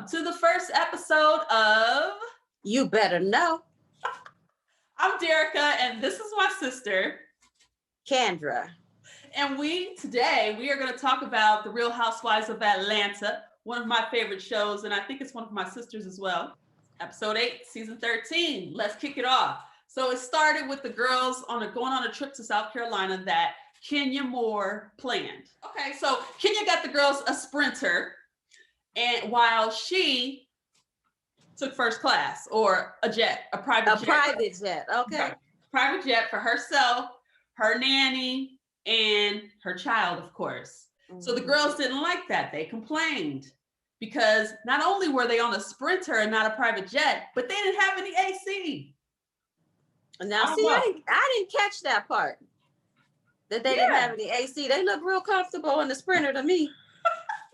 to the first episode of You Better Know. I'm Derica, and this is my sister, Kendra. And today we are going to talk about The Real Housewives of Atlanta, one of my favorite shows, and I think it's one of my sisters as well. Episode 8, season 13. Let's kick it off. So it started with the girls going on a trip to South Carolina that Kenya Moore planned. Okay, so Kenya got the girls a Sprinter, and while she took first class or a private jet. Private jet, okay. Private jet for herself, her nanny, and her child, of course. Mm-hmm. So the girls didn't like that. They complained because not only were they on a Sprinter and not a private jet, but they didn't have any AC. Now, see, I didn't catch that part. That they didn't have any AC. They look real comfortable in the Sprinter to me.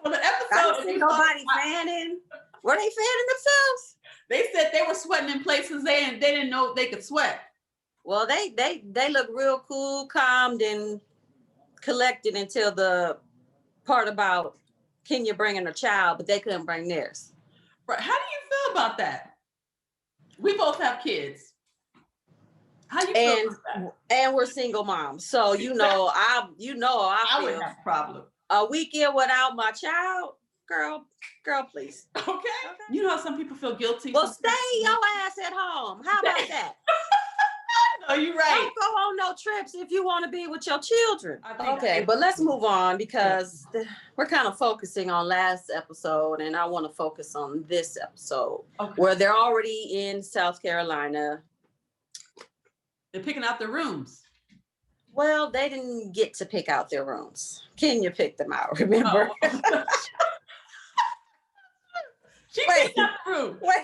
Well, the episode, I didn't see nobody fanning. Were they fanning themselves? They said they were sweating in places they didn't know they could sweat. Well, they look real cool, calmed, and collected until the part about Kenya bringing a child, but they couldn't bring theirs. Right. How do you feel about that? We both have kids. How you feel about that? And we're single moms, so I would have a problem. A weekend without my child, girl, please. Okay. You know how some people feel guilty. Well, stay your ass at home. How about that? No, you're right. Don't go on no trips if you want to be with your children. Okay, but let's move on because we're kind of focusing on last episode, and I want to focus on this episode where they're already in South Carolina. They're picking out their rooms. Well, they didn't get to pick out their rooms. Kenya picked them out, remember? Oh. She picked out the room. Wait.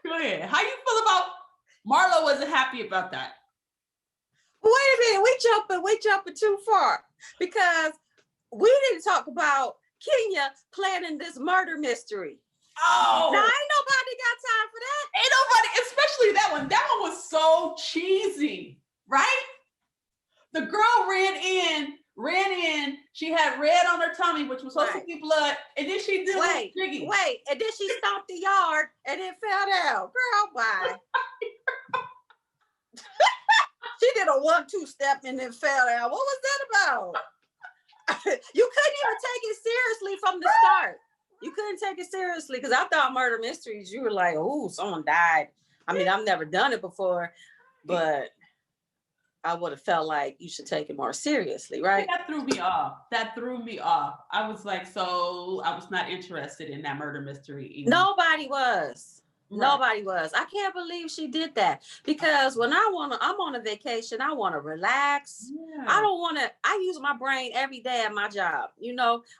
Go ahead. How you feel about Marlo wasn't happy about that? Wait a minute. We jumping too far because we didn't talk about Kenya planning this murder mystery. Oh. Now, ain't nobody got time for that. Ain't nobody, especially that one. That one was so cheesy, right? The girl ran in. She had red on her tummy, which was supposed to be blood. And then she did Jiggy. And then she stomped the yard and then fell down. Girl, bye. She did a 1-2 step and then fell down. What was that about? You couldn't even take it seriously from the start. You couldn't take it seriously because I thought murder mysteries, you were like, oh, someone died. I mean, I've never done it before, but I would have felt like you should take it more seriously, right? That threw me off. I was like, so I was not interested in that murder mystery either. Nobody was. Right. Nobody was. I can't believe she did that because when I'm on a vacation, I want to relax. Yeah. I use my brain every day at my job.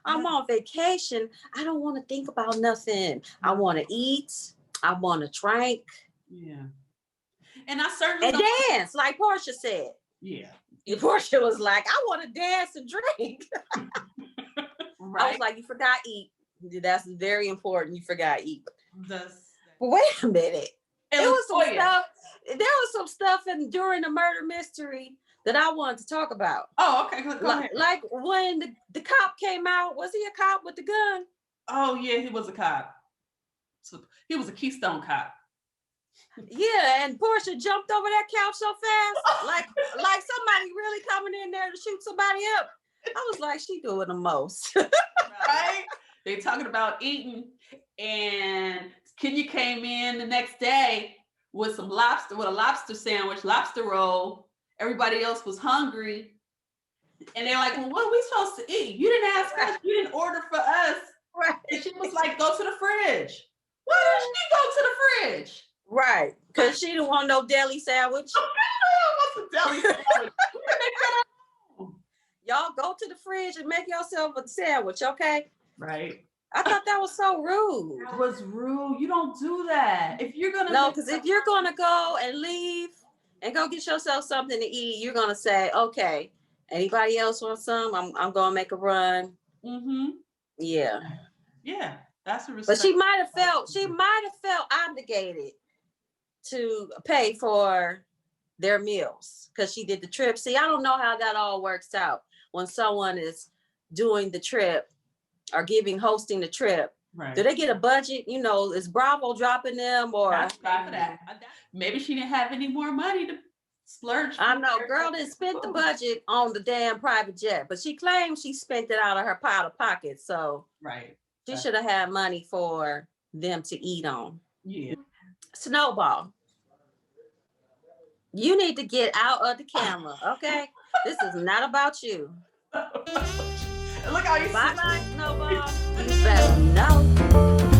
I'm on vacation. I don't want to think about nothing. I want to eat. I want to drink. Yeah. And I certainly dance, like Portia said. Yeah. Portia was like, I want to dance and drink. Right. I was like, you forgot eat. That's very important. You forgot eat. But wait a minute. There was some stuff during the murder mystery that I wanted to talk about. Oh, okay. Go ahead. Like when the cop came out, was he a cop with the gun? Oh, yeah, he was a cop. So he was a Keystone cop. Yeah, and Portia jumped over that couch so fast, like somebody really coming in there to shoot somebody up. I was like, she doing the most. Right? They talking about eating, and Kenya came in the next day with a lobster sandwich, lobster roll. Everybody else was hungry. And they're like, well, what are we supposed to eat? You didn't ask us, you didn't order for us. Right. And she was like, go to the fridge. Why did she go to the fridge? Right, because she didn't want no deli sandwich. What's a deli sandwich? Y'all go to the fridge and make yourself a sandwich, okay? Right. I thought that was so rude. That was rude. You don't do that. If you're gonna because if you're gonna go and leave and go get yourself something to eat, you're gonna say, okay, anybody else want some? I'm gonna make a run. Mm-hmm. Yeah. Yeah, that's a respect. But she might have felt obligated to pay for their meals because she did the trip. See, I don't know how that all works out when someone is doing the trip or hosting the trip Right. Do they get a budget? You know, is Bravo dropping them or? That's right for that. Maybe she didn't have any more money to splurge. I know, girl didn't spend the budget on the damn private jet, but she claims she spent it out of her pot of pocket. So Right. she should have had money for them to eat on. Yeah. Snowball, you need to get out of the camera, okay? This is not about you. Look how you Bye bye, Snowball. You better know.